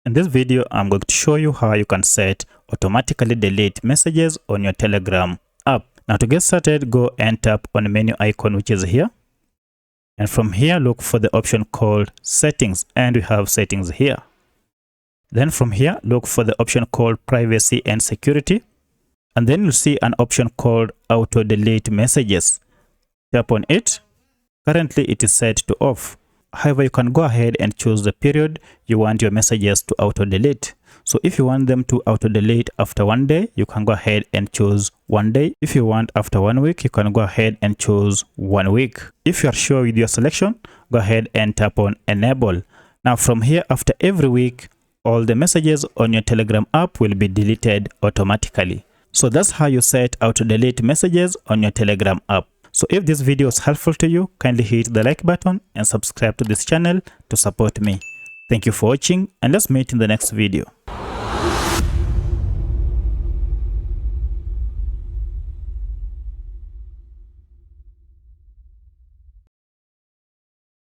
In this video, I'm going to show you how you can set automatically delete messages on your Telegram app. Now to get started, go and tap on the menu icon which is here. And from here, look for the option called settings, and we have settings here. Then from here, look for the option called privacy and security. And then you'll see an option called auto delete messages. Tap on it. Currently, it is set to off. However, you can go ahead and choose the period you want your messages to auto delete. So if you want them to auto delete after 1 day, you can go ahead and choose 1 day. If you want after 1 week, you can go ahead and choose 1 week. If you are sure with your selection, go ahead and tap on enable. Now from here, after every week, all the messages on your Telegram app will be deleted automatically. So that's how you set auto delete messages on your Telegram app. So if this video is helpful to you, kindly hit the like button and subscribe to this channel to support me. Thank you for watching, and let's meet in the next video.